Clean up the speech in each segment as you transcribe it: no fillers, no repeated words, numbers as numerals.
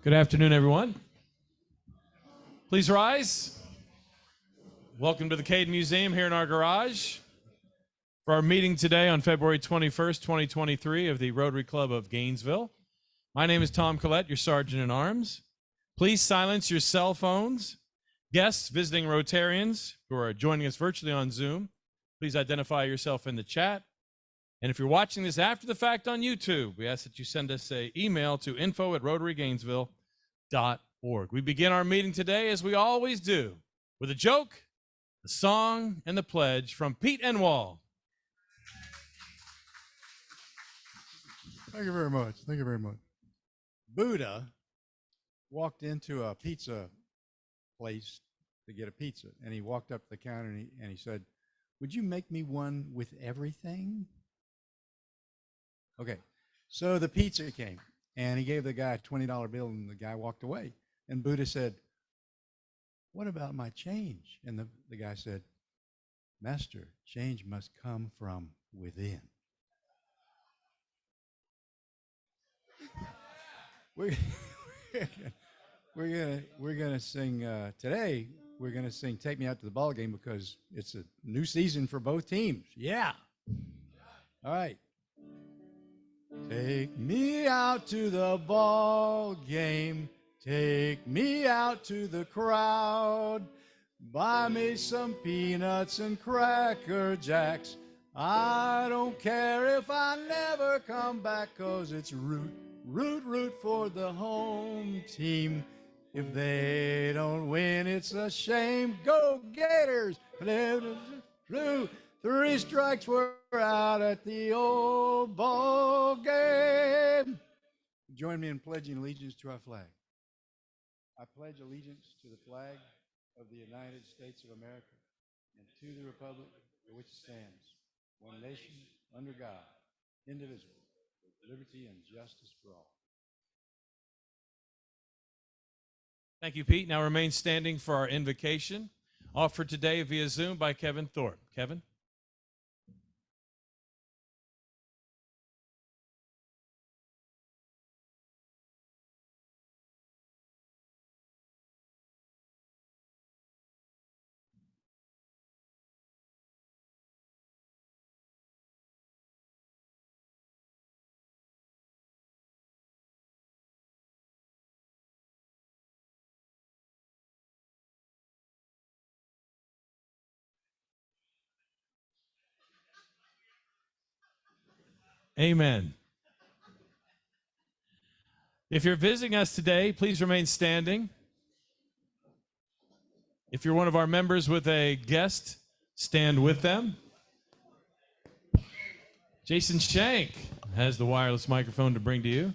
Good afternoon, everyone. Please rise. Welcome to the Cade Museum here in our garage for our meeting today on February 21st, 2023 of the Rotary Club of Gainesville. My name is Tom Collette, your Sergeant-in-Arms. Please silence your cell phones. Guests, visiting Rotarians who are joining us virtually on Zoom, please identify yourself in the chat. And if you're watching this after the fact on YouTube, we ask that you send us an email to info@rotarygainesville.org. We begin our meeting today, as we always do, with a joke, a song, and the pledge from Pete Enwall. Thank you very much. Thank you very much. Buddha walked into a pizza place to get a pizza, and he walked up to the counter and he said, "Would you make me one with everything?" Okay, so the pizza came, and he gave the guy a $20 bill, and the guy walked away. And Buddha said, "What about my change?" And the guy said, "Master, change must come from within." We're gonna sing today. We're gonna sing "Take Me Out to the Ball Game" because it's a new season for both teams. Yeah. All right. Take me out to the ball game. Take me out to the crowd. Buy me some peanuts and Cracker Jacks. I don't care if I never come back, 'cause it's root for the home team. If they don't win, it's a shame. Go Gators! 3 strikes, we're out at the old ball game. Join me in pledging allegiance to our flag. I pledge allegiance to the flag of the United States of America and to the republic for which it stands, one nation, under God, indivisible, with liberty and justice for all. Thank you, Pete. Now remain standing for our invocation, offered today via Zoom by Kevin Thorpe. Kevin? Amen. If you're visiting us today, please remain standing. If you're one of our members with a guest, stand with them. Jason Shank has the wireless microphone to bring to you.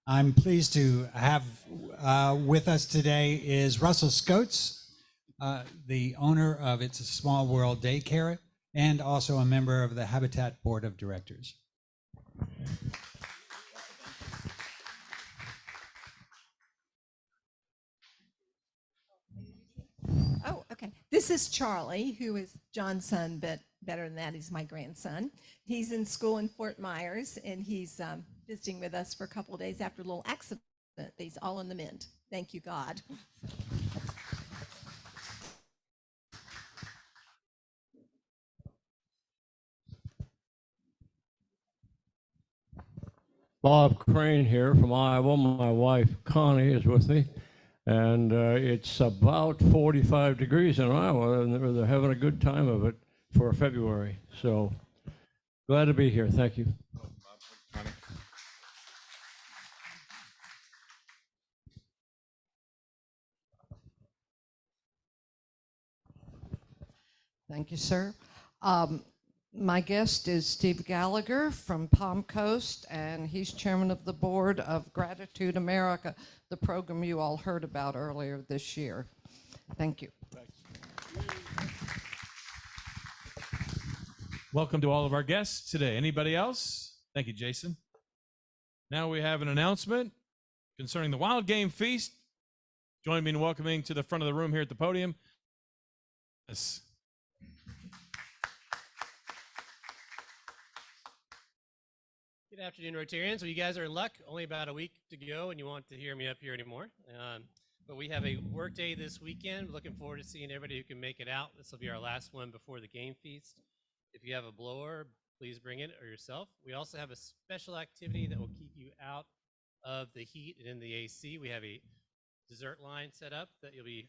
I'm pleased to have with us today is Russell Scotes, the owner of It's a Small World Daycare, and also a member of the Habitat Board of Directors. Oh, okay. This is Charlie, who is John's son, but better than that, he's my grandson. He's in school in Fort Myers, and he's visiting with us for a couple of days after a little accident. He's all in the mend. Thank you, God. Bob Crane here from Iowa. My wife Connie is with me, and it's about 45 degrees in Iowa, and they're having a good time of it for February. So glad to be here. Thank you. Thank you, sir. My guest is Steve Gallagher from Palm Coast, and he's chairman of the board of Gratitude America, the program you all heard about earlier this year. Thank you. Welcome to all of our guests today. Anybody else? Thank you, Jason. Now we have an announcement concerning the Wild Game Feast. Join me in welcoming to the front of the room here at the podium. Yes. Good afternoon, Rotarians. Well, you guys are in luck. Only about a week to go, and you won't to hear me up here anymore. But we have a work day this weekend. Looking forward to seeing everybody who can make it out. This will be our last one before the game feast. If you have a blower, please bring it or yourself. We also have a special activity that will keep you out of the heat and in the AC. We have a dessert line set up that you'll be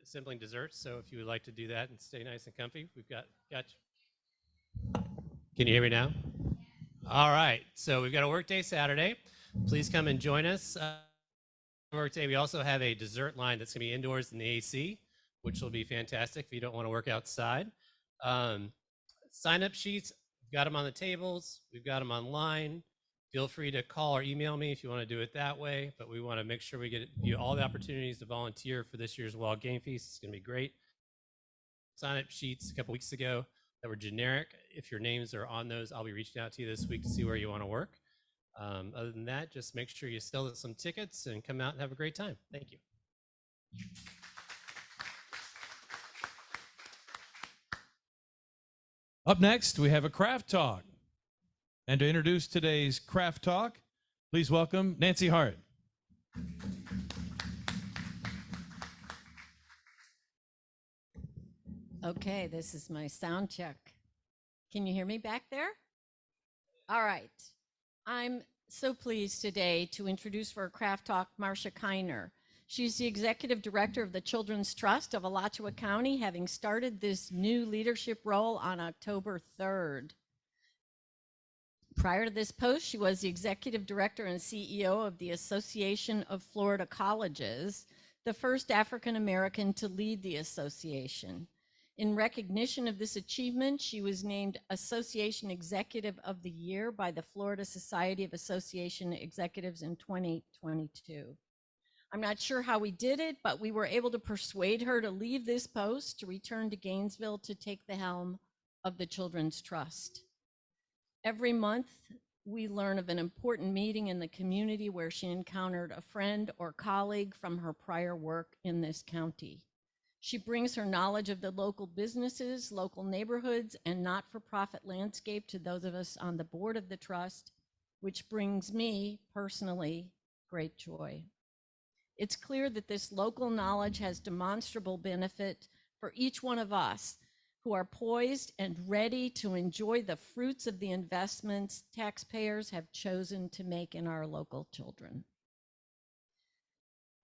assembling desserts. So if you would like to do that and stay nice and comfy, we've got you. Can you hear me now? All right. So we've got a work day Saturday. Please come and join us. Work day. We also have a dessert line that's going to be indoors in the AC, which will be fantastic if you don't want to work outside. Sign-up sheets, we've got them on the tables. We've got them online. Feel free to call or email me if you want to do it that way, but we want to make sure we get you all the opportunities to volunteer for this year's Wild Game Feast. It's going to be great. Sign-up sheets a couple weeks ago that were generic. If your names are on those, I'll be reaching out to you this week to see where you want to work. Other than that, just make sure you sell some tickets and come out and have a great time. Thank you. Up next, we have a craft talk. And to introduce today's craft talk, please welcome Nancy Hart. Okay, this is my sound check. Can you hear me back there? All right. I'm so pleased today to introduce for a craft talk Marcia Kiner. She's the executive director of the Children's Trust of Alachua County, having started this new leadership role on October 3rd. Prior to this post, she was the executive director and CEO of the Association of Florida Colleges, the first African American to lead the association. In recognition of this achievement, she was named Association Executive of the Year by the Florida Society of Association Executives in 2022. I'm not sure how we did it, but we were able to persuade her to leave this post to return to Gainesville to take the helm of the Children's Trust. Every month, we learn of an important meeting in the community where she encountered a friend or colleague from her prior work in this county. She brings her knowledge of the local businesses, local neighborhoods, and not-for-profit landscape to those of us on the board of the trust, which brings me, personally, great joy. It's clear that this local knowledge has demonstrable benefit for each one of us who are poised and ready to enjoy the fruits of the investments taxpayers have chosen to make in our local children.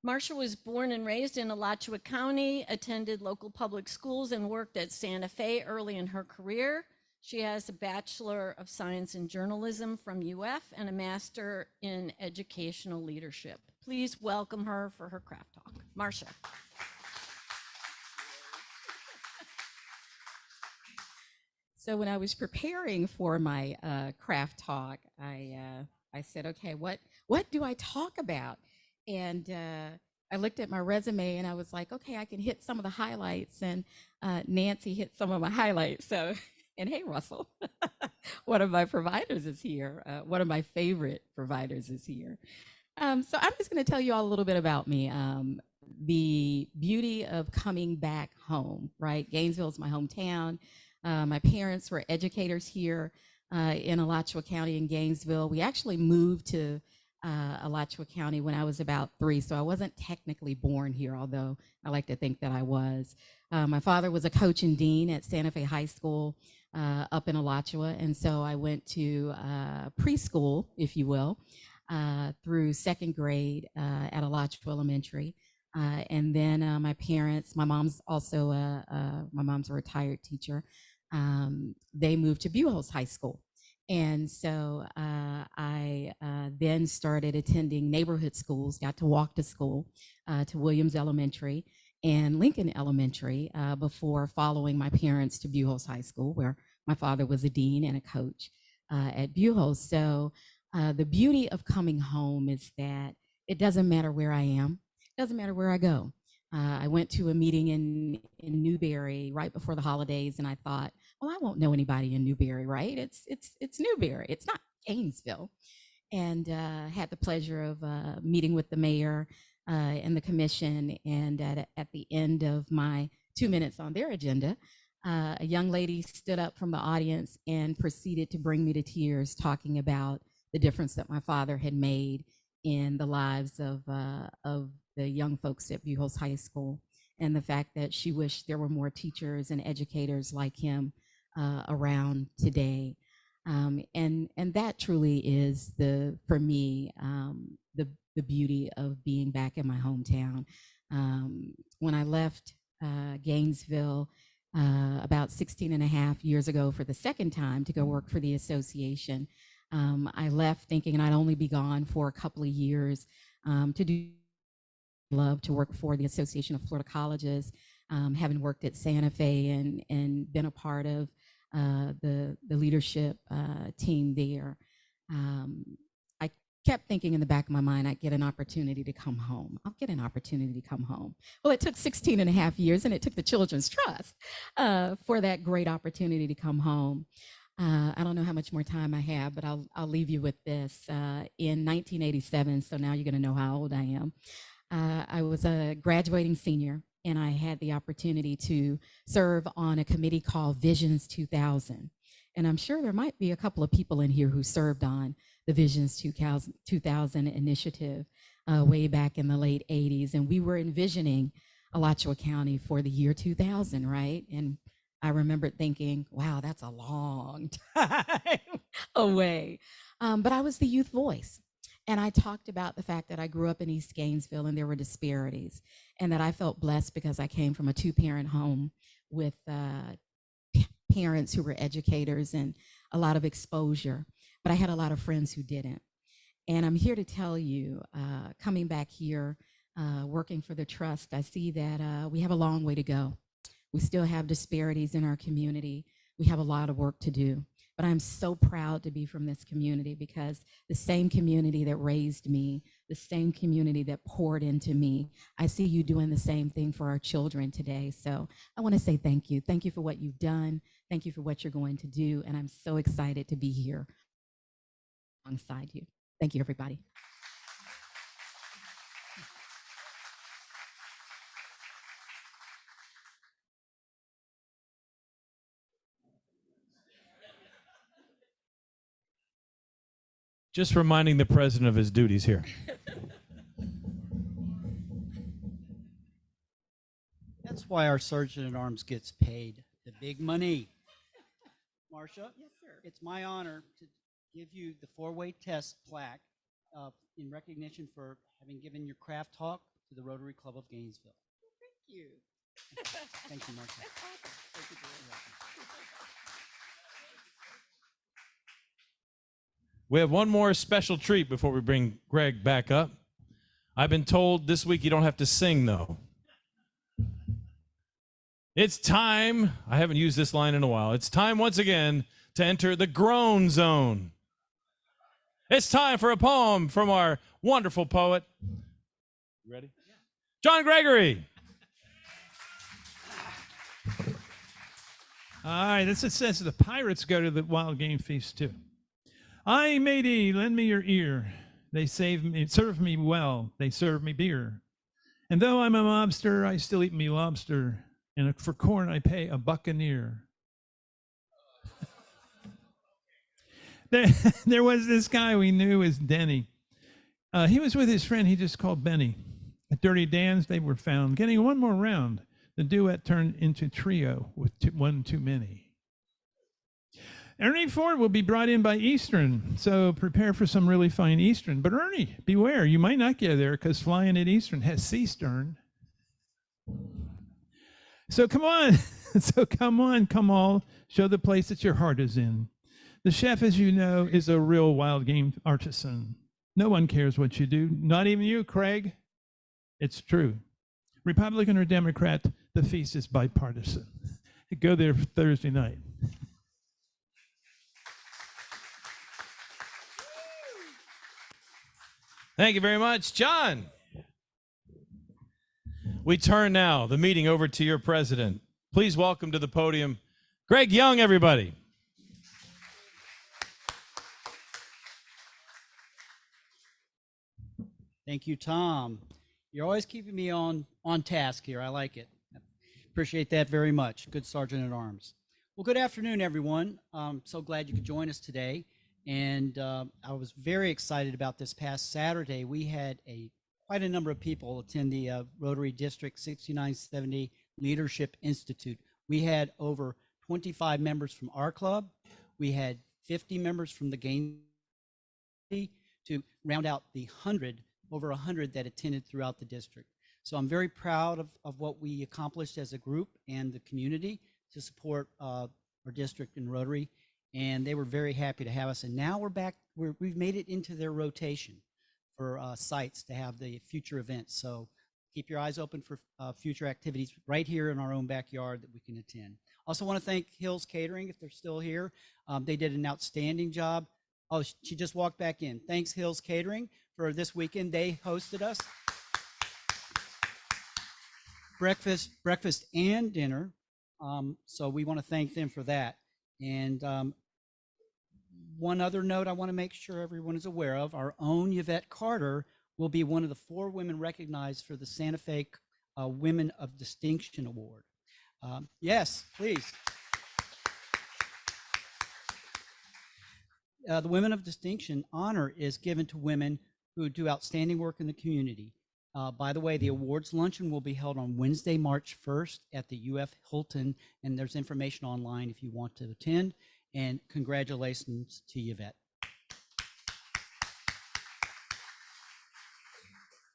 Marcia was born and raised in Alachua County, attended local public schools, and worked at Santa Fe early in her career. She has a Bachelor of Science in Journalism from UF and a Master in Educational Leadership. Please welcome her for her craft talk. Marcia. So when I was preparing for my craft talk, I said, okay, what do I talk about? And I looked at my resume and I was like, okay, I can hit some of the highlights. And Nancy hit some of my highlights. So, and hey, Russell, one of my providers is here. One of my favorite providers is here. So I'm just going to tell you all a little bit about me. The beauty of coming back home, right? Gainesville is my hometown. My parents were educators here in Alachua County in Gainesville. We actually moved to Alachua County when I was about 3, so I wasn't technically born here, although I like to think that I was. My father was a coach and dean at Santa Fe High School up in Alachua, and so I went to preschool, if you will, through 2nd grade at Alachua Elementary. And then my parents, my mom's also, my mom's a retired teacher. They moved to Buchholz High School. And so I then started attending neighborhood schools, got to walk to school, to Williams Elementary and Lincoln Elementary before following my parents to Buchholz High School, where my father was a dean and a coach at Buchholz. So the beauty of coming home is that it doesn't matter where I am, it doesn't matter where I go. I went to a meeting in Newberry right before the holidays, and I thought, well, I won't know anybody in Newberry, right? It's Newberry, it's not Gainesville. And had the pleasure of meeting with the mayor and the commission, and at the end of my 2 minutes on their agenda, a young lady stood up from the audience and proceeded to bring me to tears, talking about the difference that my father had made in the lives of the young folks at Buchholz High School, and the fact that she wished there were more teachers and educators like him around today. And that truly is for me, the beauty of being back in my hometown. When I left Gainesville about 16 and a half years ago for the second time to go work for the association, I left thinking I'd only be gone for a couple of years to do love to work for the Association of Florida Colleges, having worked at Santa Fe and been a part of the leadership team there. I kept thinking in the back of my mind, I'd get an opportunity to come home. I'll get an opportunity to come home. Well, it took 16 and a half years, and it took the Children's Trust for that great opportunity to come home. I don't know how much more time I have, but I'll leave you with this. In 1987, so now you're going to know how old I am, I was a graduating senior, and I had the opportunity to serve on a committee called Visions 2000. And I'm sure there might be a couple of people in here who served on the Visions 2000 initiative way back in the late 80s. And we were envisioning Alachua County for the year 2000, right? And I remember thinking, wow, that's a long time away. But I was the youth voice. And I talked about the fact that I grew up in East Gainesville and there were disparities, and that I felt blessed because I came from a two-parent home with parents who were educators and a lot of exposure. But I had a lot of friends who didn't. And I'm here to tell you, coming back here, working for the trust, I see that we have a long way to go. We still have disparities in our community. We have a lot of work to do. But I'm so proud to be from this community, because the same community that raised me, the same community that poured into me, I see you doing the same thing for our children today. So I want to say thank you. Thank you for what you've done. Thank you for what you're going to do. And I'm so excited to be here alongside you. Thank you, everybody. Just reminding the president of his duties here. That's why our Sergeant at Arms gets paid the big money. Marcia? Yes, sir. It's my honor to give you the four-way test plaque in recognition for having given your craft talk to the Rotary Club of Gainesville. Thank you. Thank you, Marcia. Thank you, We have one more special treat before we bring Greg back up. I've been told this week you don't have to sing, though. It's time, I haven't used this line in a while, it's time once again to enter the groan zone. It's time for a poem from our wonderful poet. You ready? Yeah. John Gregory. All right, this it says the pirates go to the wild game feast too. Aye, matey, lend me your ear. They serve me well, they serve me beer. And though I'm a mobster, I still eat me lobster. And for corn, I pay a buccaneer. There was this guy we knew as Denny. He was with his friend he just called Benny. At Dirty Dan's, they were found getting one more round. The duet turned into trio with one too many. Ernie Ford will be brought in by Eastern, so prepare for some really fine Eastern. But Ernie, beware, you might not get there because flying at Eastern has sea stern. So come on, come all, show the place that your heart is in. The chef, as you know, is a real wild game artisan. No one cares what you do, not even you, Craig. It's true. Republican or Democrat, the feast is bipartisan. Go there Thursday night. Thank you very much, John. We turn now the meeting over to your president. Please welcome to the podium, Greg Young, everybody. Thank you, Tom. You're always keeping me on task here. I like it. Appreciate that very much. Good Sergeant at Arms. Well, good afternoon, everyone. I'm so glad you could join us today. And I was very excited about this past Saturday. We had quite a number of people attend the Rotary District 6970 Leadership Institute. We had over 25 members from our club. We had 50 members from the Gaines to round out the over 100 that attended throughout the district. So I'm very proud of what we accomplished as a group and the community to support our district and Rotary. And they were very happy to have us. And now we're back, we've made it into their rotation for sites to have the future events. So keep your eyes open for future activities right here in our own backyard that we can attend. Also want to thank Hills Catering, if they're still here. They did an outstanding job. Oh, she just walked back in. Thanks, Hills Catering, for this weekend. They hosted us. Breakfast and dinner. So we want to thank them for that. And one other note I want to make sure everyone is aware of, our own Yvette Carter will be one of the 4 women recognized for the Santa Fe Women of Distinction Award. Yes, please. The Women of Distinction honor is given to women who do outstanding work in the community. By the way, the awards luncheon will be held on Wednesday, March 1st at the UF Hilton, and there's information online if you want to attend. And congratulations to Yvette.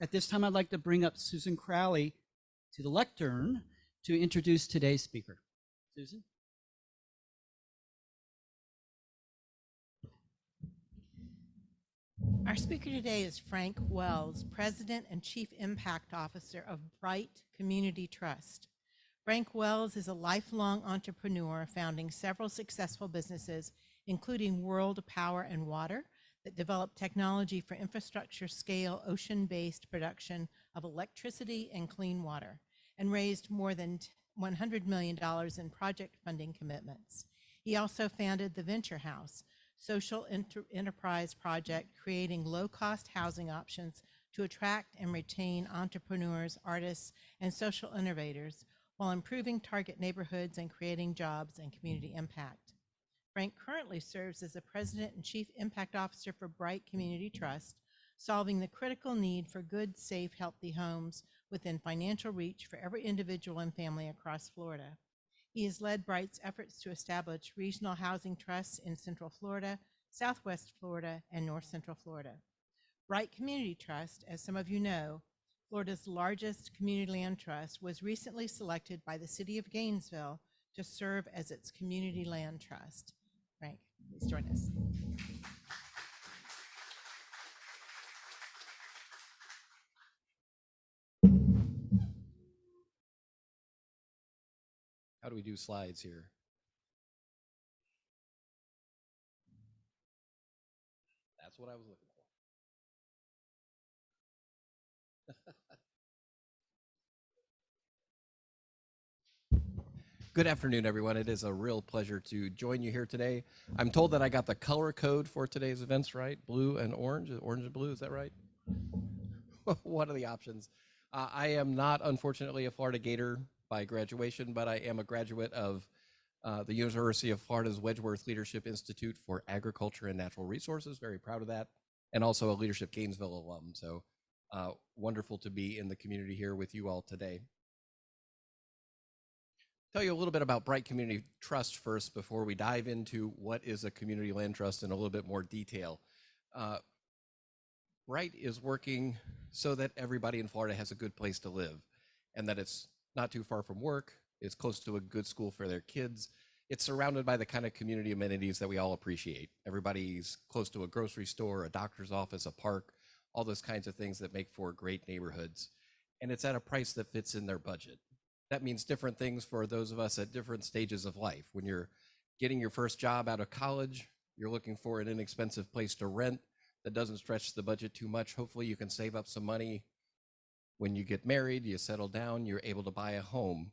At this time, I'd like to bring up Susan Crowley to the lectern to introduce today's speaker. Susan? Our speaker today is Frank Wells, President and Chief Impact Officer of Bright Community Trust. Frank Wells is a lifelong entrepreneur, founding several successful businesses, including World Power and Water, that develop technology for infrastructure scale ocean-based production of electricity and clean water, and raised more than $100 million in project funding commitments. He also founded the Venture House, social enterprise project creating low-cost housing options to attract and retain entrepreneurs, artists, and social innovators while improving target neighborhoods and creating jobs and community impact. Frank currently serves as the President and Chief Impact Officer for Bright Community Trust, solving the critical need for good, safe, healthy homes within financial reach for every individual and family across Florida. He has led Bright's efforts to establish regional housing trusts in Central Florida, Southwest Florida, and North Central Florida. Bright Community Trust, as some of you know, Florida's largest community land trust, was recently selected by the City of Gainesville to serve as its community land trust. Frank, please join us. How do we do slides here? That's what I was looking for. Good afternoon, everyone. It is a real pleasure to join you here today. I'm told that I got the color code for today's events right, blue and orange. Orange and blue, is that right? One of the options. I am not, unfortunately, a Florida Gator by graduation, but I am a graduate of the University of Florida's Wedgeworth Leadership Institute for Agriculture and Natural Resources. Very proud of that. And also a Leadership Gainesville alum. So wonderful to be in the community here with you all today. Tell you a little bit about Bright Community Trust first before we dive into what is a community land trust in a little bit more detail. Bright is working so that everybody in Florida has a good place to live and that it's not too far from work, it's close to a good school for their kids, it's surrounded by the kind of community amenities that we all appreciate. Everybody's close to a grocery store, a doctor's office, a park, all those kinds of things that make for great neighborhoods. And it's at a price that fits in their budget. That means different things for those of us at different stages of life. When you're getting your first job out of college, you're looking for an inexpensive place to rent that doesn't stretch the budget too much. Hopefully you can save up some money. When you get married, you settle down, you're able to buy a home.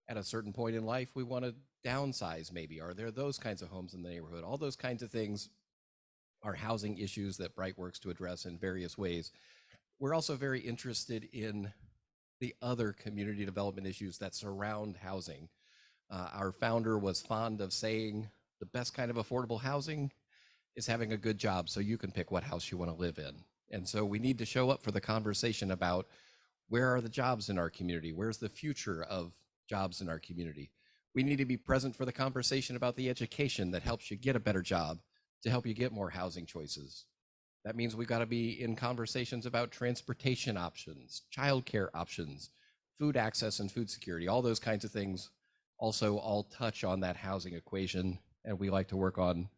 At a certain point in life, we want to downsize maybe. Are there those kinds of homes in the neighborhood? All those kinds of things are housing issues that Bright works to address in various ways. We're also very interested in the other community development issues that surround housing. Our founder was fond of saying the best kind of affordable housing is having a good job so you can pick what house you want to live in. And so we need to show up for the conversation about where are the jobs in our community? Where's the future of jobs in our community? We need to be present for the conversation about the education that helps you get a better job to help you get more housing choices. That means we've got to be in conversations about transportation options, childcare options, food access and food security, all those kinds of things also all touch on that housing equation, and we like to work on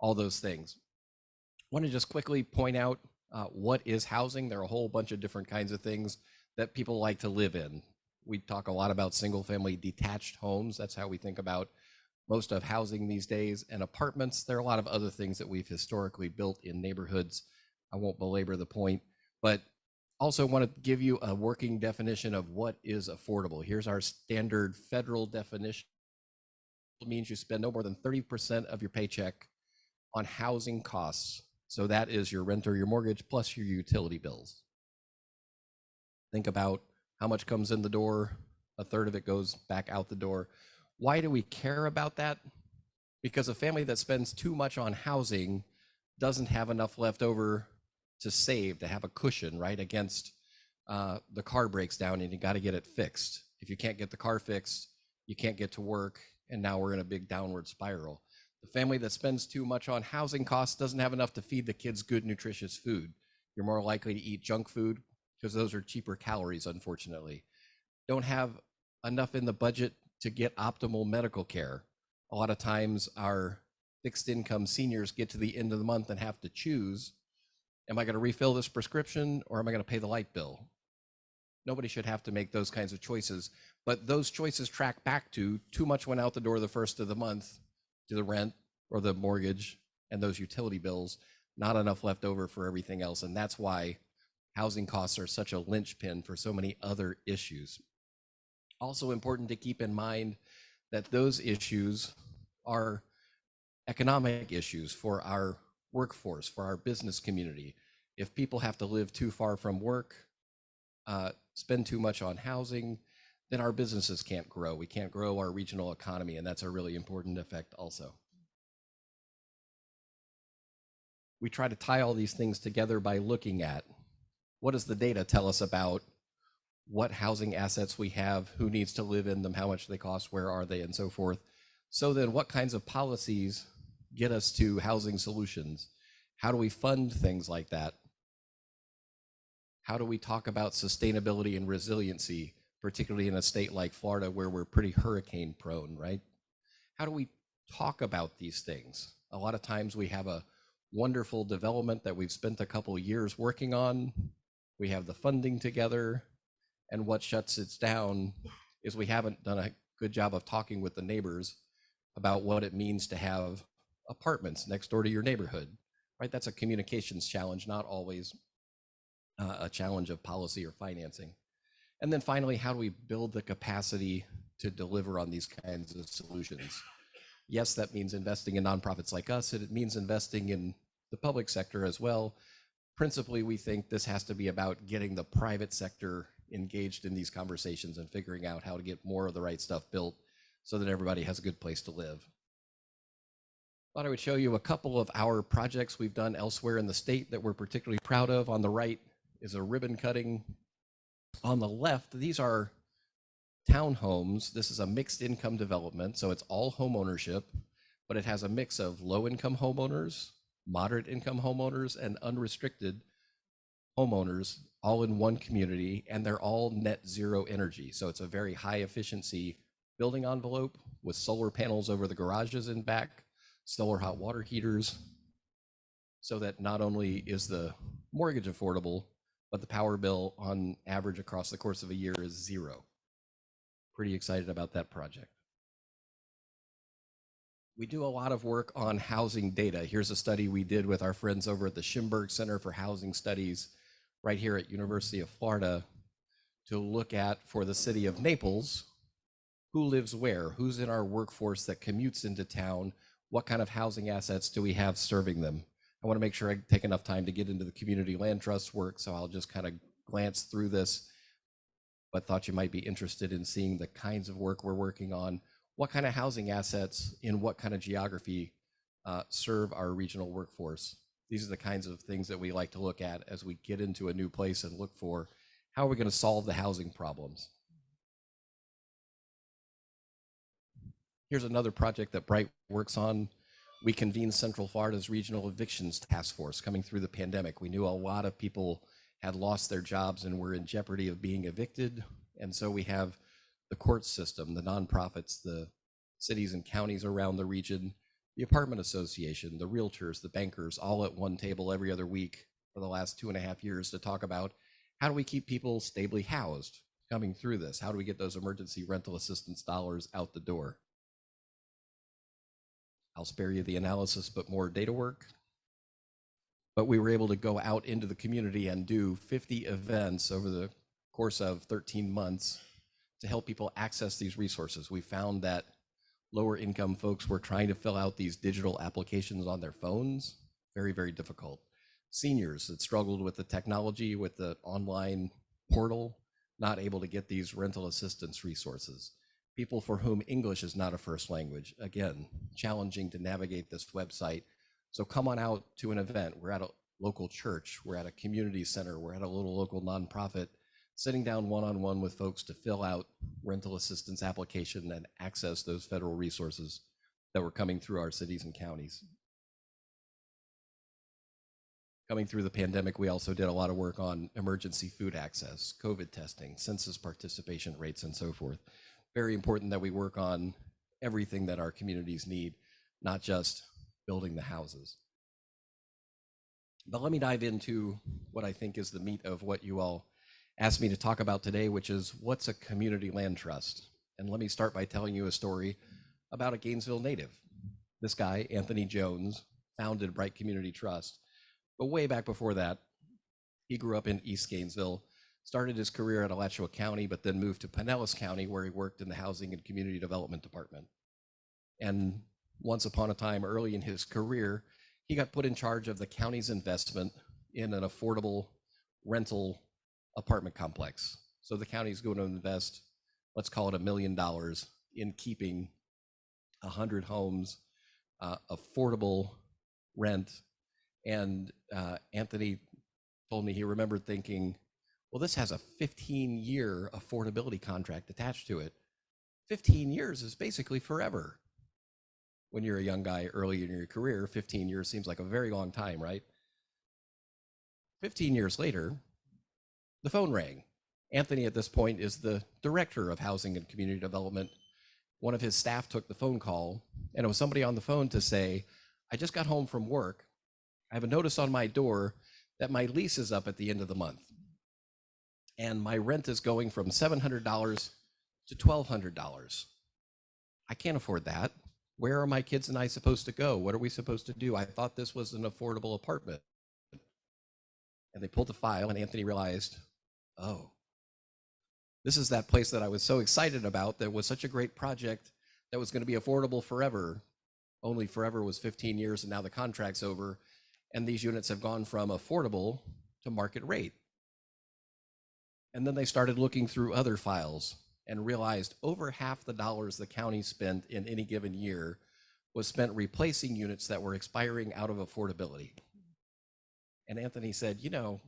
all those things. I want to just quickly point out what is housing. There are a whole bunch of different kinds of things that people like to live in. We talk a lot about single family detached homes. That's how we think about most of housing these days. And apartments, there are a lot of other things that we've historically built in neighborhoods. I won't belabor the point, but also want to give you a working definition of what is affordable. Here's our standard federal definition. It means you spend no more than 30% of your paycheck on housing costs. So that is your rent or your mortgage plus your utility bills. Think about how much comes in the door. A third of it goes back out the door. Why do we care about that? Because a family that spends too much on housing doesn't have enough left over to save, to have a cushion, right, against the car breaks down and you got to get it fixed. If you can't get the car fixed, you can't get to work, and now we're in a big downward spiral. The family that spends too much on housing costs doesn't have enough to feed the kids good, nutritious food. You're more likely to eat junk food because those are cheaper calories, unfortunately. Don't have enough in the budget to get optimal medical care. A lot of times our fixed income seniors get to the end of the month and have to choose, am I going to refill this prescription or am I going to pay the light bill? Nobody should have to make those kinds of choices, but those choices track back to too much went out the door the first of the month to the rent or the mortgage and those utility bills, not enough left over for everything else. And that's why housing costs are such a linchpin for so many other issues. Also important to keep in mind that those issues are economic issues for our workforce, for our business community. If people have to live too far from work, spend too much on housing, then our businesses can't grow. We can't grow our regional economy, and that's a really important effect also. We try to tie all these things together by looking at what does the data tell us about what housing assets we have, who needs to live in them, how much they cost, where are they, and so forth. So then what kinds of policies get us to housing solutions? How do we fund things like that? How do we talk about sustainability and resiliency, particularly in a state like Florida where we're pretty hurricane prone, right? How do we talk about these things? A lot of times we have a wonderful development that we've spent a couple of years working on. We have the funding together, and what shuts it down is we haven't done a good job of talking with the neighbors about what it means to have apartments next door to your neighborhood, right? That's a communications challenge, not always a challenge of policy or financing. And then finally, how do we build the capacity to deliver on these kinds of solutions? Yes, that means investing in nonprofits like us, and it means investing in the public sector as well. Principally, we think this has to be about getting the private sector engaged in these conversations and figuring out how to get more of the right stuff built so that everybody has a good place to live. Thought I would show you a couple of our projects we've done elsewhere in the state that we're particularly proud of. On the right is a ribbon cutting. On the left, these are townhomes. This is a mixed income development, so it's all home ownership, but it has a mix of low income homeowners, moderate income homeowners, and unrestricted homeowners all in one community, and they're all net zero energy. So it's a very high efficiency building envelope with solar panels over the garages and back, solar hot water heaters, so that not only is the mortgage affordable, but the power bill on average across the course of a year is zero. Pretty excited about that project. We do a lot of work on housing data. Here's a study we did with our friends over at the Schimberg Center for Housing Studies right here at University of Florida to look at, for the city of Naples, who lives where, who's in our workforce that commutes into town, what kind of housing assets do we have serving them. I want to make sure I take enough time to get into the community land trust work, so I'll just kind of glance through this, but thought you might be interested in seeing the kinds of work we're working on. What kind of housing assets in what kind of geography serve our regional workforce. These are the kinds of things that we like to look at as we get into a new place and look for how are we going to solve the housing problems. Here's another project that Bright works on. We convened Central Florida's Regional Evictions Task Force coming through the pandemic. We knew a lot of people had lost their jobs and were in jeopardy of being evicted. And so we have the court system, the nonprofits, the cities and counties around the region, the apartment association, the realtors, the bankers, all at one table every other week for the last 2.5 years to talk about how do we keep people stably housed coming through this? How do we get those emergency rental assistance dollars out the door? I'll spare you the analysis, but more data work. But we were able to go out into the community and do 50 events over the course of 13 months to help people access these resources. We found that lower income folks were trying to fill out these digital applications on their phones. Very, very difficult. Seniors that struggled with the technology, with the online portal, not able to get these rental assistance resources. People for whom English is not a first language. Again, challenging to navigate this website. So come on out to an event. We're at a local church, we're at a community center, we're at a little local nonprofit, sitting down one-on-one with folks to fill out rental assistance application and access those federal resources that were coming through our cities and counties. Coming through the pandemic, we also did a lot of work on emergency food access, COVID testing, census participation rates, and so forth. Very important that we work on everything that our communities need, not just building the houses. But let me dive into what I think is the meat of what you all asked me to talk about today, which is what's a community land trust? And let me start by telling you a story about a Gainesville native. This guy, Anthony Jones, founded Bright Community Trust. But way back before that, he grew up in East Gainesville, started his career at Alachua County, but then moved to Pinellas County, where he worked in the Housing and Community Development Department. And once upon a time, early in his career, he got put in charge of the county's investment in an affordable rental apartment complex. So the county's going to invest, let's call it $1 million in keeping 100 homes, affordable rent. And Anthony told me he remembered thinking, well, this has a 15-year affordability contract attached to it. 15 years is basically forever. When you're a young guy early in your career, 15 years seems like a very long time, right? 15 years later, the phone rang. Anthony at this point is the director of Housing and Community Development. One of his staff took the phone call, and it was somebody on the phone to say, I just got home from work. I have a notice on my door that my lease is up at the end of the month. And my rent is going from $700 to $1,200. I can't afford that. Where are my kids and I supposed to go? What are we supposed to do? I thought this was an affordable apartment. And they pulled the file, and Anthony realized, oh, this is that place that I was so excited about that was such a great project that was going to be affordable forever. Only forever was 15 years, and now the contract's over. And these units have gone from affordable to market rate. And then they started looking through other files and realized over half the dollars the county spent in any given year was spent replacing units that were expiring out of affordability. And Anthony said, you know,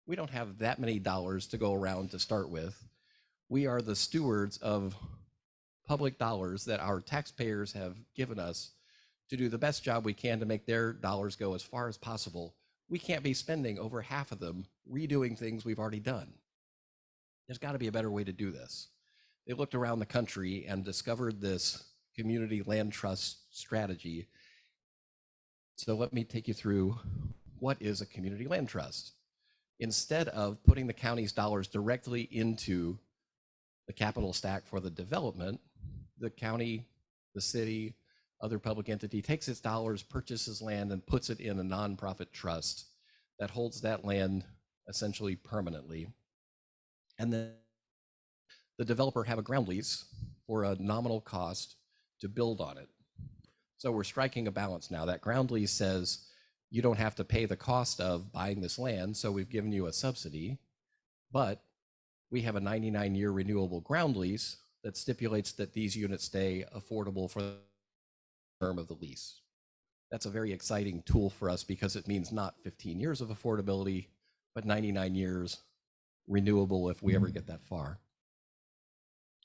we don't have that many dollars to go around to start with. We are the stewards of public dollars that our taxpayers have given us to do the best job we can to make their dollars go as far as possible. We can't be spending over half of them redoing things we've already done. There's got to be a better way to do this. They looked around the country and discovered this community land trust strategy. So let me take you through what is a community land trust. Instead of putting the county's dollars directly into the capital stack for the development, the county, the city, other public entity takes its dollars, purchases land, and puts it in a nonprofit trust that holds that land essentially permanently. And then the developer have a ground lease for a nominal cost to build on it. So we're striking a balance now. That ground lease says you don't have to pay the cost of buying this land, so we've given you a subsidy, but we have a 99-year renewable ground lease that stipulates that these units stay affordable for the term of the lease. That's a very exciting tool for us because it means not 15 years of affordability, but 99 years renewable if we ever get that far.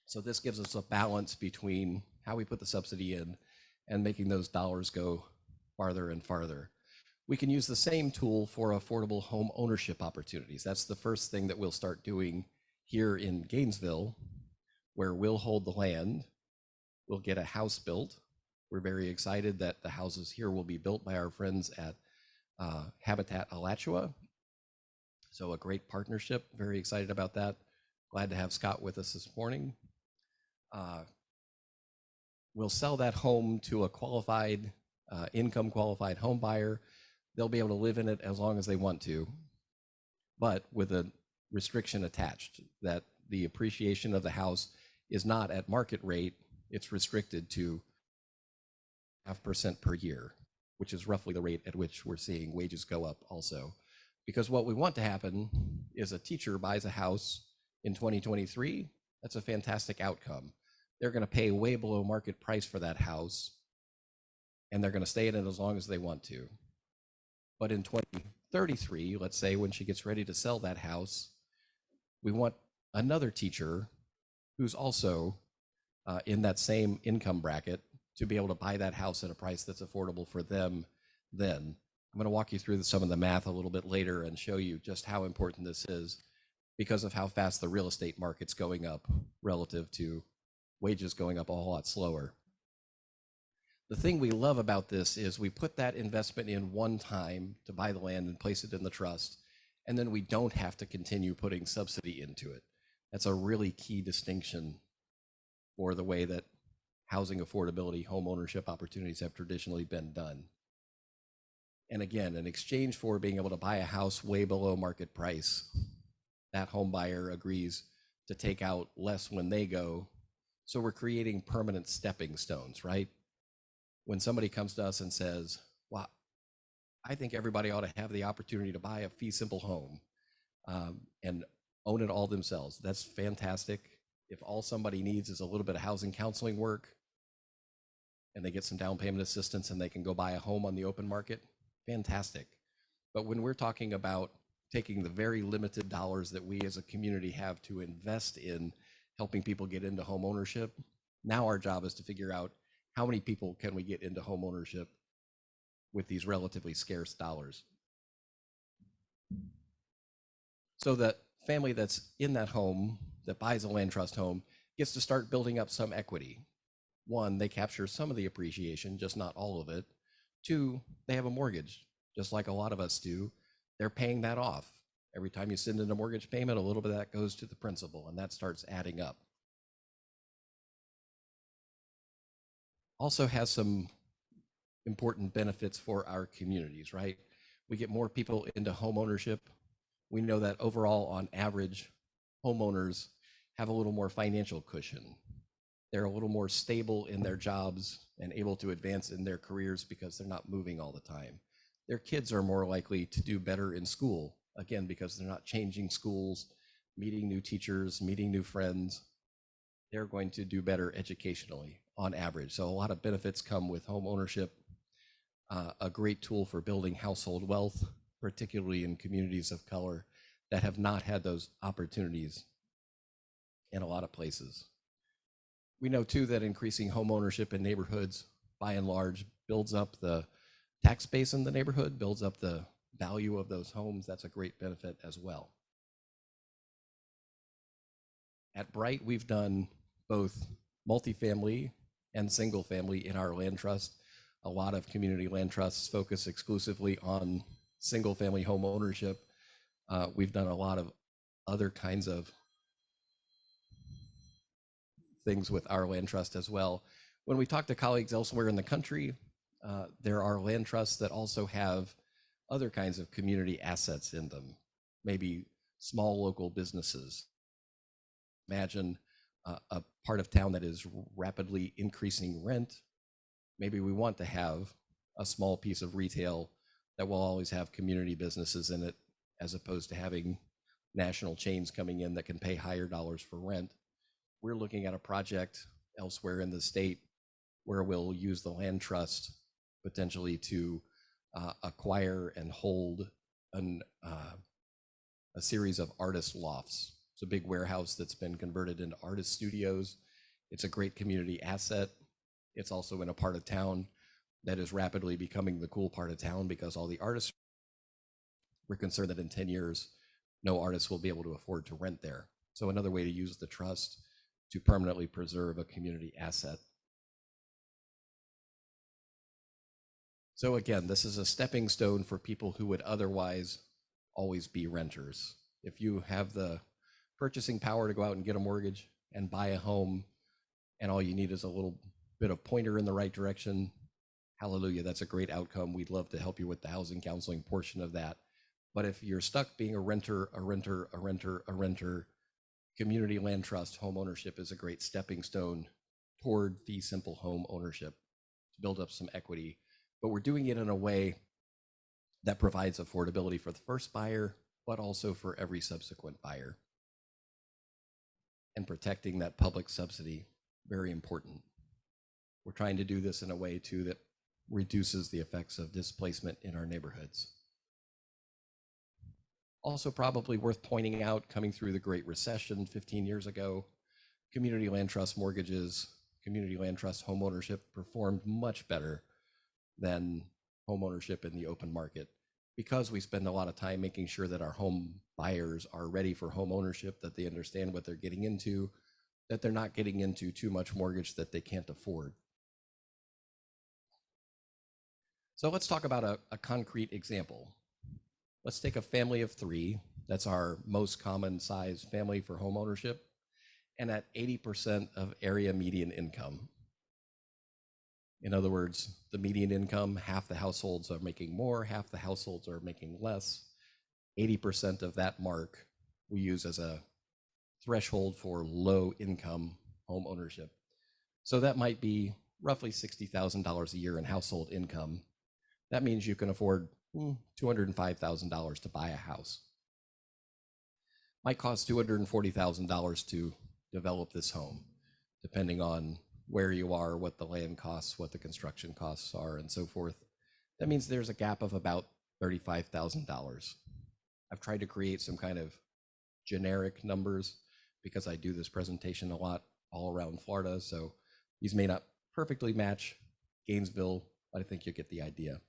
So this gives us a balance between how we put the subsidy in and making those dollars go farther and farther. We can use the same tool for affordable home ownership opportunities. That's the first thing that we'll start doing here in Gainesville, where we'll hold the land, we'll get a house built. We're very excited that the houses here will be built by our friends at Habitat Alachua. So a great partnership, very excited about that. Glad to have Scott with us this morning. We'll sell that home to a qualified, income qualified home buyer. They'll be able to live in it as long as they want to, but with a restriction attached that the appreciation of the house is not at market rate. It's restricted to 0.5% per year, which is roughly the rate at which we're seeing wages go up also. Because what we want to happen is a teacher buys a house in 2023. That's a fantastic outcome. They're going to pay way below market price for that house, and they're going to stay in it as long as they want to. But in 2033, let's say when she gets ready to sell that house, we want another teacher who's also in that same income bracket to be able to buy that house at a price that's affordable for them then. I'm going to walk you through some of the math a little bit later and show you just how important this is because of how fast the real estate market's going up relative to wages going up a whole lot slower. The thing we love about this is we put that investment in one time to buy the land and place it in the trust, and then we don't have to continue putting subsidy into it. That's a really key distinction for the way that housing affordability, home ownership opportunities have traditionally been done. And again, in exchange for being able to buy a house way below market price, that home buyer agrees to take out less when they go. So we're creating permanent stepping stones, right? When somebody comes to us and says, wow, I think everybody ought to have the opportunity to buy a fee simple home and own it all themselves. That's fantastic. If all somebody needs is a little bit of housing counseling work and they get some down payment assistance and they can go buy a home on the open market, fantastic. But when we're talking about taking the very limited dollars that we as a community have to invest in helping people get into home ownership, now our job is to figure out how many people can we get into home ownership with these relatively scarce dollars. So that family that's in that home, that buys a land trust home, gets to start building up some equity. One, they capture some of the appreciation, just not all of it. Two, they have a mortgage, just like a lot of us do. They're paying that off. Every time you send in a mortgage payment, a little bit of that goes to the principal, and that starts adding up. Also has some important benefits for our communities, right? We get more people into home ownership. We know that overall, on average, homeowners have a little more financial cushion. They're a little more stable in their jobs and able to advance in their careers because they're not moving all the time. Their kids are more likely to do better in school, again, because they're not changing schools, meeting new teachers, meeting new friends. They're going to do better educationally on average. So a lot of benefits come with home ownership, a great tool for building household wealth, particularly in communities of color that have not had those opportunities in a lot of places. We know too that increasing home ownership in neighborhoods, by and large, builds up the tax base in the neighborhood, builds up the value of those homes. That's a great benefit as well. At Bright, we've done both multifamily and single family in our land trust. A lot of community land trusts focus exclusively on single family home ownership. We've done a lot of other kinds of things with our land trust as well. When we talk to colleagues elsewhere in the country, there are land trusts that also have other kinds of community assets in them, maybe small local businesses. Imagine a part of town that is rapidly increasing rent. Maybe we want to have a small piece of retail that will always have community businesses in it, as opposed to having national chains coming in that can pay higher dollars for rent. We're looking at a project elsewhere in the state where we'll use the land trust potentially to acquire and hold a series of artist lofts. It's a big warehouse that's been converted into artist studios. It's a great community asset. It's also in a part of town that is rapidly becoming the cool part of town because all the artists, we're concerned that in 10 years, no artists will be able to afford to rent there. So another way to use the trust to permanently preserve a community asset. So again, this is a stepping stone for people who would otherwise always be renters. If you have the purchasing power to go out and get a mortgage and buy a home, and all you need is a little bit of pointer in the right direction, hallelujah, that's a great outcome. We'd love to help you with the housing counseling portion of that. But if you're stuck being a renter, community land trust home ownership is a great stepping stone toward fee simple home ownership to build up some equity. But we're doing it in a way that provides affordability for the first buyer, but also for every subsequent buyer. And protecting that public subsidy, very important. We're trying to do this in a way too that reduces the effects of displacement in our neighborhoods. Also probably worth pointing out, coming through the Great Recession 15 years ago, community land trust mortgages, community land trust home ownership performed much better than home ownership in the open market because we spend a lot of time making sure that our home buyers are ready for home ownership, that they understand what they're getting into, that they're not getting into too much mortgage that they can't afford. So let's talk about a concrete example. Let's take a family of 3. That's our most common size family for home ownership, and at 80% of area median income. In other words, the median income, half the households are making more, half the households are making less. 80% of that mark we use as a threshold for low income home ownership. So that might be roughly $60,000 a year in household income. That means you can afford $205,000 to buy a house. Might cost $240,000 to develop this home, depending on where you are, what the land costs, what the construction costs are, and so forth. That means there's a gap of about $35,000. I've tried to create some kind of generic numbers because I do this presentation a lot all around Florida, so these may not perfectly match Gainesville, but I think you get the idea.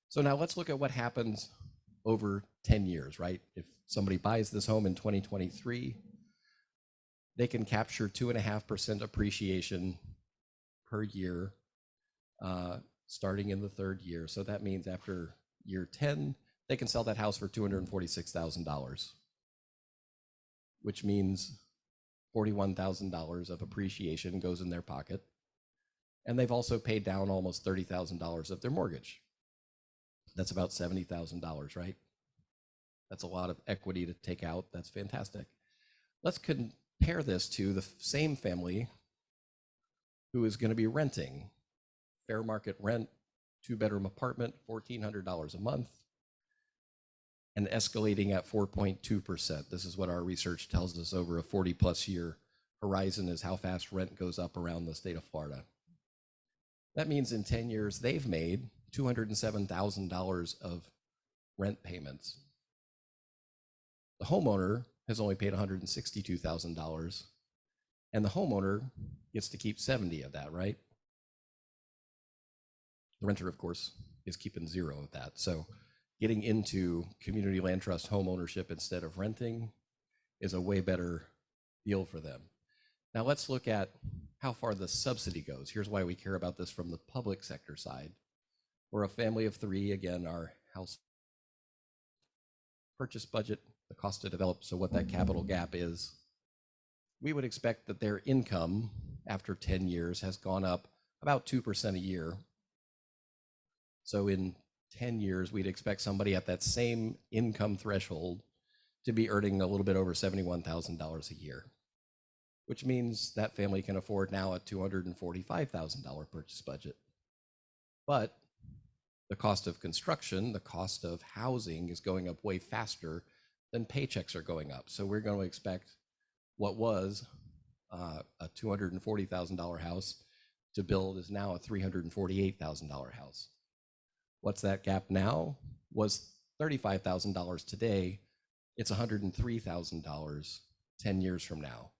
So now let's look at what happens over 10 years, right? If somebody buys this home in 2023, they can capture 2.5% appreciation per year, starting in the 3rd year. So that means after year 10, they can sell that house for $246,000, which means $41,000 of appreciation goes in their pocket. And they've also paid down almost $30,000 of their mortgage. That's about $70,000, right? That's a lot of equity to take out. That's fantastic. Let's compare this to the same family who is going to be renting. Fair market rent, 2-bedroom apartment, $1,400 a month, and escalating at 4.2%. This is what our research tells us over a 40-plus year horizon is how fast rent goes up around the state of Florida. That means in 10 years, they've made $207,000 of rent payments. The homeowner has only paid $162,000, and the homeowner gets to keep 70 of that, right? The renter, of course, is keeping 0 of that. So getting into community land trust home ownership instead of renting is a way better deal for them. Now let's look at how far the subsidy goes. Here's why we care about this from the public sector side. We're a family of 3, again, our house purchase budget, the cost to develop, so what that capital gap is. We would expect that their income after 10 years has gone up about 2% a year. So in 10 years, we'd expect somebody at that same income threshold to be earning a little bit over $71,000 a year, which means that family can afford now a $245,000 purchase budget. But the cost of construction, the cost of housing is going up way faster than paychecks are going up. So we're going to expect what was a $240,000 house to build is now a $348,000 house. What's that gap now? Was $35,000 today. It's $103,000 10 years from now.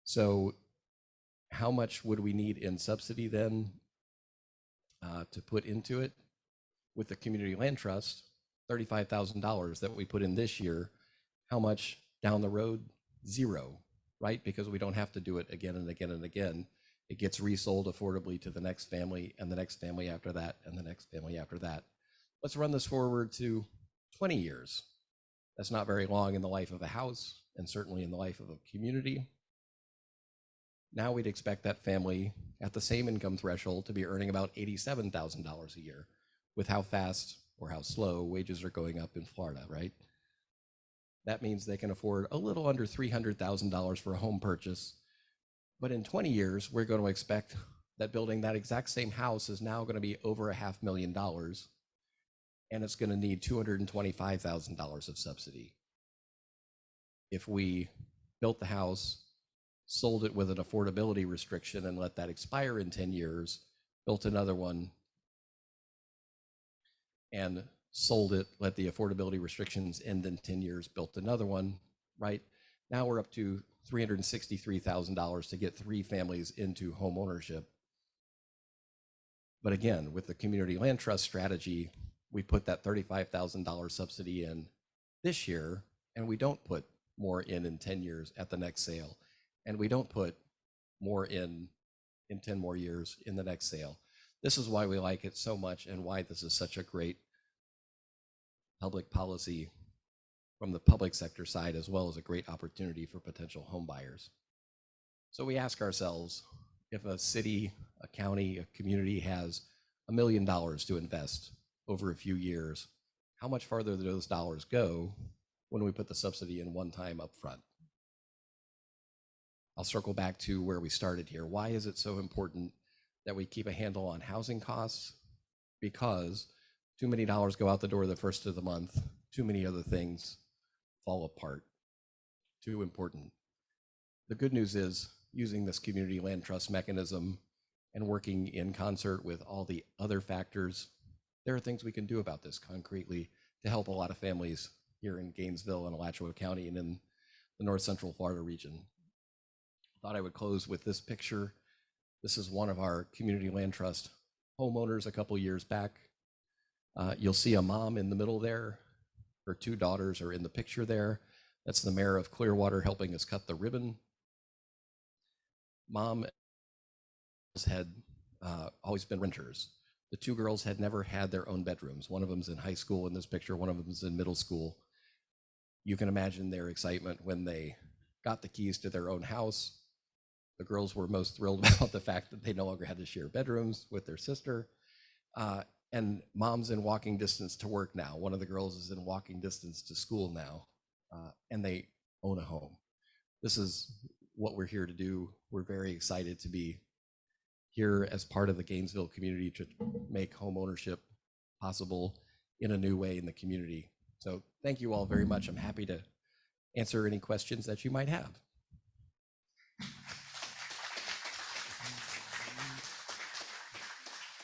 So how much would we need in subsidy then to put into it? With the Community Land Trust, $35,000 that we put in this year, how much down the road? Zero, right? Because we don't have to do it again and again and again. It gets resold affordably to the next family and the next family after that and the next family after that. Let's run this forward to 20 years. That's not very long in the life of a house and certainly in the life of a community. Now we'd expect that family at the same income threshold to be earning about $87,000 a year, with how fast or how slow wages are going up in Florida, right? That means they can afford a little under $300,000 for a home purchase. But in 20 years, we're going to expect that building that exact same house is now going to be over $500,000, and it's going to need $225,000 of subsidy. If we built the house, sold it with an affordability restriction and let that expire in 10 years, built another one, and sold it, let the affordability restrictions end in 10 years, built another one, right? Now we're up to $363,000 to get 3 families into home ownership. But again, with the Community Land Trust strategy, we put that $35,000 subsidy in this year, and we don't put more in 10 years at the next sale. And we don't put more in 10 more years in the next sale. This is why we like it so much and why this is such a great public policy from the public sector side, as well as a great opportunity for potential home buyers. So we ask ourselves, if a city, a county, a community has $1 million to invest over a few years, how much farther do those dollars go when we put the subsidy in one time up front? I'll circle back to where we started here. Why is it so important that we keep a handle on housing costs? Because too many dollars go out the door the first of the month, too many other things fall apart. Too important. The good news is, using this Community Land Trust mechanism and working in concert with all the other factors, there are things we can do about this concretely to help a lot of families here in Gainesville and Alachua County and in the North Central Florida region. Thought I would close with this picture. This is one of our Community Land Trust homeowners a couple years back. You'll see a mom in the middle there. Her 2 daughters are in the picture there. That's the mayor of Clearwater helping us cut the ribbon. Mom had always been renters. The 2 girls had never had their own bedrooms. One of them's in high school in this picture, one of them's in middle school. You can imagine their excitement when they got the keys to their own house. The girls were most thrilled about the fact that they no longer had to share bedrooms with their sister. And mom's in walking distance to work now. One of the girls is in walking distance to school now, and they own a home. This is what we're here to do. We're very excited to be here as part of the Gainesville community to make home ownership possible in a new way in the community. So thank you all very much. I'm happy to answer any questions that you might have.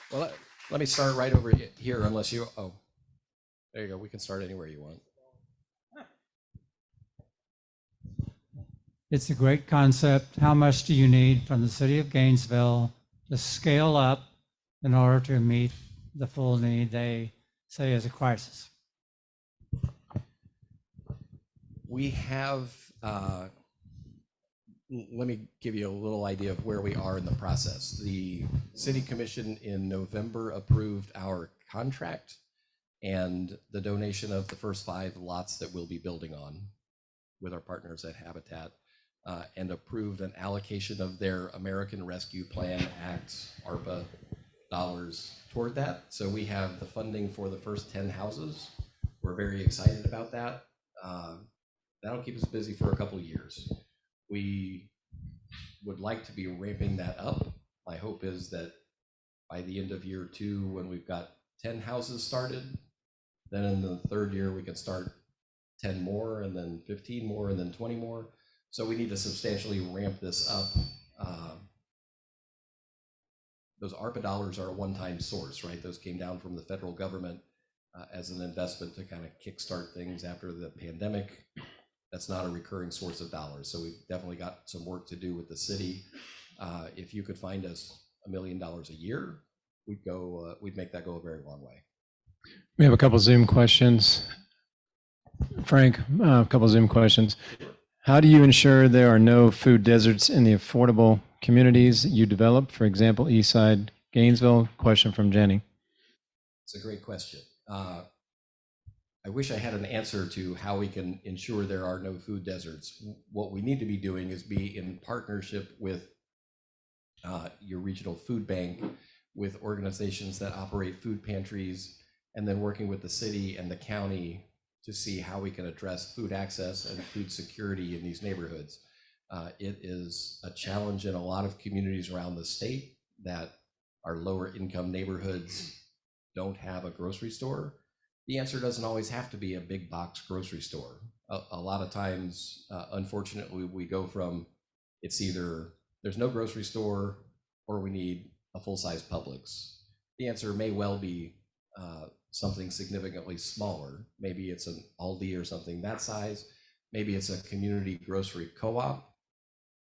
Well, let me start right over here, unless you, oh, there you go. We can start anywhere you want. It's a great concept. How much do you need from the city of Gainesville to scale up in order to meet the full need they say is a crisis? We have, let me give you a little idea of where we are in the process. The City Commission in November approved our contract and the donation of the first 5 lots that we'll be building on with our partners at Habitat, and approved an allocation of their American Rescue Plan Act, ARPA dollars toward that. So we have the funding for the first 10 houses. We're very excited about that. That'll keep us busy for a couple of years. We would like to be ramping that up. My hope is that by the end of year 2, when we've got 10 houses started, then in the 3rd year we can start 10 more, and then 15 more, and then 20 more. So we need to substantially ramp this up those ARPA dollars are a one-time source, right? Those came down from the federal government as an investment to kind of kickstart things after the pandemic. That's not a recurring source of dollars. So we've definitely got some work to do with the city. If you could find us $1 million a year, we'd make that go a very long way. We have a couple Zoom questions. Frank, a couple Zoom questions. How do you ensure there are no food deserts in the affordable communities you develop? For example, Eastside, Gainesville. Question from Jenny. It's a great question. I wish I had an answer to how we can ensure there are no food deserts. What we need to be doing is be in partnership with your regional food bank, with organizations that operate food pantries, and then working with the city and the county to see how we can address food access and food security in these neighborhoods. It is a challenge in a lot of communities around the state that our lower income neighborhoods don't have a grocery store. The answer doesn't always have to be a big box grocery store. A lot of times, unfortunately, we go from it's either there's no grocery store or we need a full-size Publix. The answer may well be something significantly smaller. Maybe it's an Aldi or something that size. Maybe it's a community grocery co-op.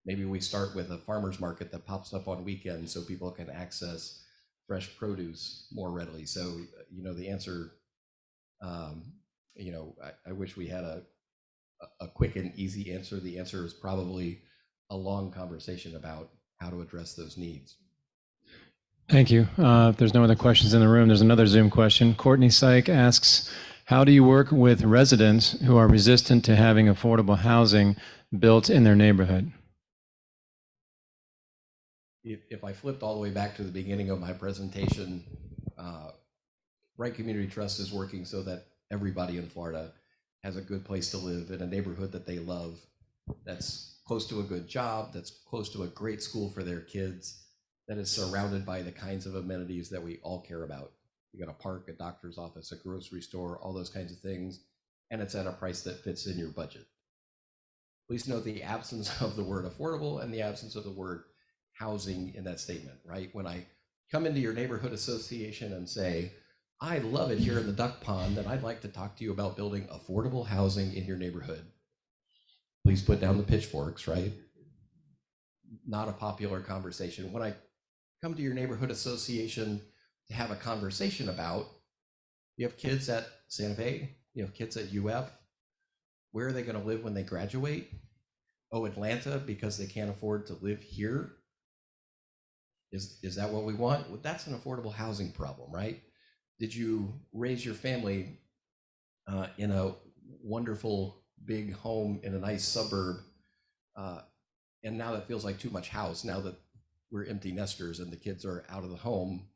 Maybe we start with a farmer's market that pops up on weekends so people can access fresh produce more readily. So, the answer, I wish we had a quick and easy answer. The answer is probably a long conversation about how to address those needs. Thank you. If there's no other questions in the room, there's another Zoom question. Courtney Syke asks, how do you work with residents who are resistant to having affordable housing built in their neighborhood? If I flipped all the way back to the beginning of my presentation, Bright Community Trust is working so that everybody in Florida has a good place to live in a neighborhood that they love, that's close to a good job, that's close to a great school for their kids, that is surrounded by the kinds of amenities that we all care about. You got a park, a doctor's office, a grocery store, all those kinds of things, and it's at a price that fits in your budget. Please note the absence of the word affordable and the absence of the word housing in that statement, right? When I come into your neighborhood association and say, I love it here in the duck pond, and I'd like to talk to you about building affordable housing in your neighborhood. Please put down the pitchforks, right? Not a popular conversation. When I come to your neighborhood association to have a conversation about, you have kids at Santa Fe, you have kids at UF, where are they going to live when they graduate? Oh, Atlanta, because they can't afford to live here? Is that what we want? Well, that's an affordable housing problem, right? Did you raise your family in a wonderful big home in a nice suburb, and now that feels like too much house, now that we're empty nesters and the kids are out of the home,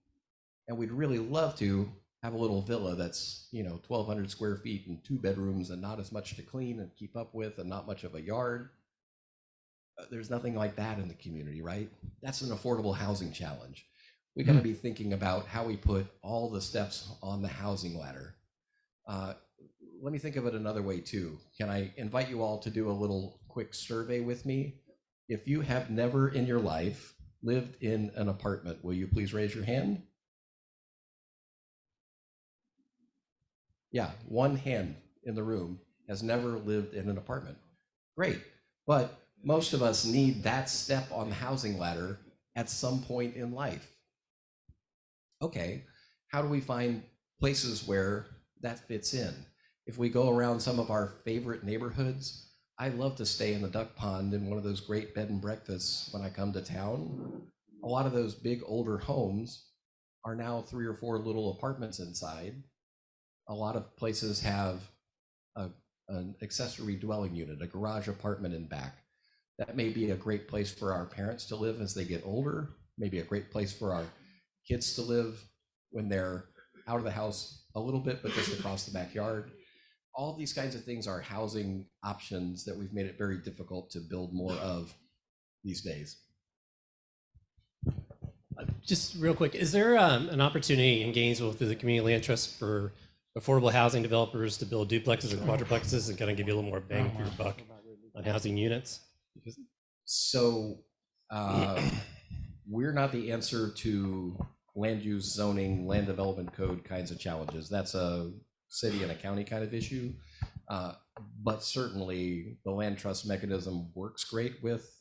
and we'd really love to have a little villa that's 1,200 square feet and 2 bedrooms and not as much to clean and keep up with and not much of a yard. There's nothing like that in the community, right? That's an affordable housing challenge. We got to be thinking about how we put all the steps on the housing ladder. Let me think of it another way too. Can I invite you all to do a little quick survey with me? If you have never in your life lived in an apartment, will you please raise your hand? Yeah, one hand in the room has never lived in an apartment. Great, but most of us need that step on the housing ladder at some point in life. Okay, how do we find places where that fits in? If we go around some of our favorite neighborhoods, I love to stay in the duck pond in one of those great bed and breakfasts when I come to town. A lot of those big older homes are now 3 or 4 little apartments inside. A lot of places have an accessory dwelling unit, a garage apartment in back. That may be a great place for our parents to live as they get older, maybe a great place for our kids to live when they're out of the house a little bit, but just across the backyard. All these kinds of things are housing options that we've made it very difficult to build more of these days. Just real quick, is there an opportunity in Gainesville through the Community Land Trust for affordable housing developers to build duplexes and quadruplexes and kind of give you a little more bang for your buck on housing units? So We're not the answer to land use, zoning, land development code kinds of challenges. That's a city and a county kind of issue. But certainly the land trust mechanism works great with,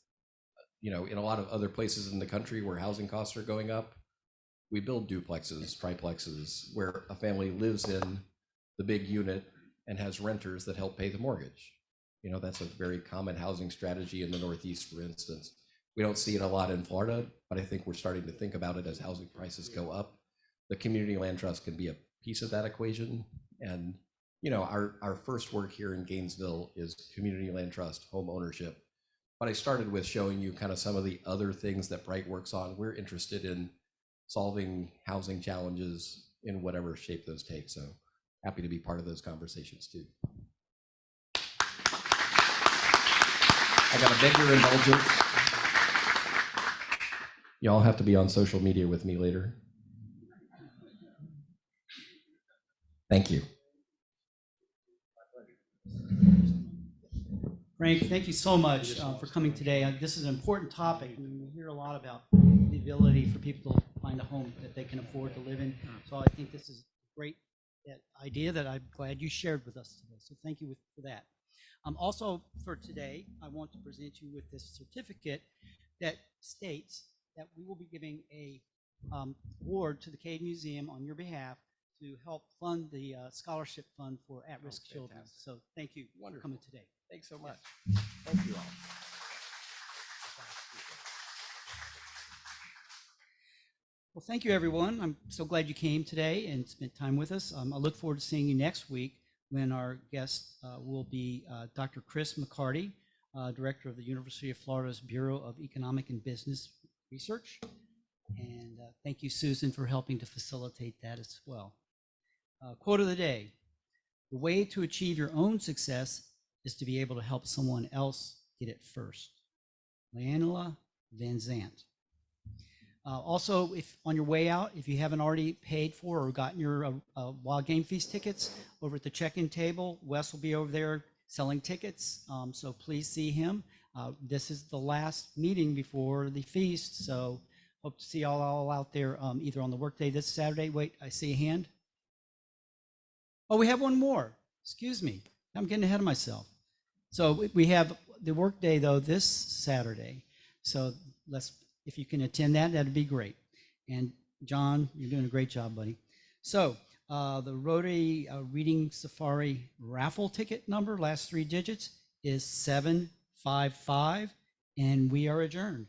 in a lot of other places in the country where housing costs are going up. We build duplexes, triplexes, where a family lives in the big unit and has renters that help pay the mortgage. That's a very common housing strategy in the Northeast, for instance. We don't see it a lot in Florida, but I think we're starting to think about it as housing prices go up. The community land trust can be a piece of that equation. And, our first work here in Gainesville is community land trust, home ownership. But I started with showing you kind of some of the other things that Bright works on. We're interested in solving housing challenges in whatever shape those take. So happy to be part of those conversations too. I got a beg your indulgence. Y'all have to be on social media with me later. Thank you. Frank, thank you so much for coming today. This is an important topic. I mean, we hear a lot about the ability for people to find a home that they can afford to live in. So I think this is a great idea that I'm glad you shared with us today. So thank you for that. Also for today, I want to present you with this certificate that states that we will be giving a award to the Cade Museum on your behalf to help fund the scholarship fund for at-risk children. So thank you for coming today. Thanks so much. Thank you all. Well, thank you, everyone. I'm so glad you came today and spent time with us. I look forward to seeing you next week when our guest will be Dr. Chris McCarty, Director of the University of Florida's Bureau of Economic and Business Research. And thank you, Susan, for helping to facilitate that as well. Quote of the day: the way to achieve your own success is to be able to help someone else get it first. Leanela Van Zant. Also, if on your way out, if you haven't already paid for or gotten your Wild Game Feast tickets, over at the check-in table, Wes will be over there selling tickets, so please see him. This is the last meeting before the feast, so hope to see y'all all out there either on the workday this Saturday. Wait, I see a hand. Oh, we have one more. Excuse me. I'm getting ahead of myself. So we have the workday, though, this Saturday. So if you can attend that, that'd be great. And John, you're doing a great job, buddy. So the Rotary Reading Safari raffle ticket number, last 3 digits, is 755, and we are adjourned.